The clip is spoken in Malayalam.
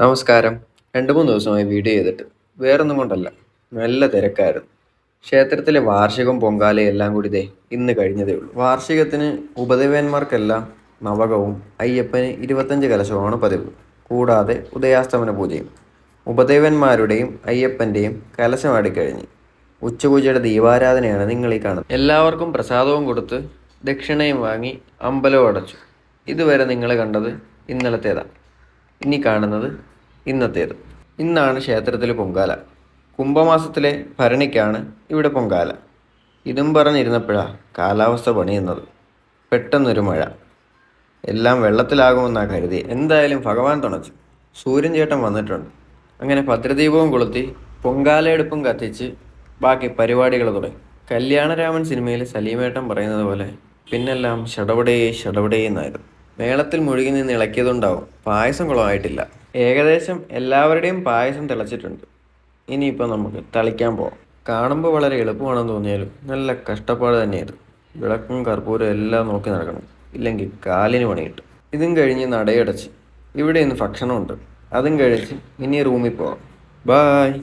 നമസ്കാരം. 2-3 ദിവസമായി വീഡിയോ ചെയ്തിട്ട്. വേറൊന്നും കൊണ്ടല്ല. നല്ല തിരക്കായിരുന്നു. ക്ഷേത്രത്തിലെ വാർഷികവും പൊങ്കാലയും എല്ലാം കൂടി ഇന്ന് കഴിഞ്ഞതേ ഉള്ളൂ. വാർഷികത്തിന് ഉപദേവന്മാർക്കെല്ലാം നവകവും അയ്യപ്പന് 25 കലശവുമാണ് പതിവ്. കൂടാതെ ഉദയാസ്തമന പൂജയും. ഉപദേവന്മാരുടെയും അയ്യപ്പൻ്റെയും കലശം ആടിക്കഴിഞ്ഞ് ഉച്ചപൂജയുടെ ദീപാരാധനയാണ് നിങ്ങൾ ഈ കാണുന്നത്. എല്ലാവർക്കും പ്രസാദവും കൊടുത്ത് ദക്ഷിണയും വാങ്ങി അമ്പലവും അടച്ചു. ഇതുവരെ നിങ്ങൾ കണ്ടത് ഇന്നലത്തേതാണ്. ഇനി കാണുന്നത് ഇന്നത്തേത്. ഇന്നാണ് ക്ഷേത്രത്തിൽ പൊങ്കാല. കുംഭമാസത്തിലെ ഭരണിക്കാണ് ഇവിടെ പൊങ്കാല. ഇതും പറഞ്ഞിരുന്നപ്പോഴാണ് കാലാവസ്ഥ പണിയുന്നത്. പെട്ടെന്നൊരു മഴ. എല്ലാം വെള്ളത്തിലാകുമെന്നാണ് കരുതി. എന്തായാലും ഭഗവാൻ തുണച്ചു. സൂര്യൻ ചേട്ടൻ വന്നിട്ടുണ്ട്. അങ്ങനെ ഭദ്രദീപവും കൊളുത്തി പൊങ്കാലയെടുപ്പും കത്തിച്ച് ബാക്കി പരിപാടികൾ തുടങ്ങി. കല്യാണരാമൻ സിനിമയിൽ സലീമേട്ടൻ പറയുന്നത് പോലെ പിന്നെല്ലാം ഷടപടേ ഷടപടേ എന്നായിരുന്നു. മേളത്തിൽ മുഴുകി നിന്ന് ഇളക്കിയതുണ്ടാവും പായസം കുളമായിട്ടില്ല. ഏകദേശം എല്ലാവരുടെയും പായസം തിളച്ചിട്ടുണ്ട്. ഇനിയിപ്പോൾ നമുക്ക് തളിക്കാൻ പോവാം. കാണുമ്പോൾ വളരെ എളുപ്പമാണെന്ന് തോന്നിയാലും നല്ല കഷ്ടപ്പാട് തന്നെയായിരുന്നു. വിളക്കും കർപ്പൂരം എല്ലാം നോക്കി നടക്കണം, ഇല്ലെങ്കിൽ കാലിന് പണി കിട്ടും. ഇതും കഴിഞ്ഞ് നടയടച്ച് ഇവിടെ ഇന്ന് ഭക്ഷണമുണ്ട്. അതും കഴിച്ച് ഇനി റൂമിൽ പോവാം. ബായ്.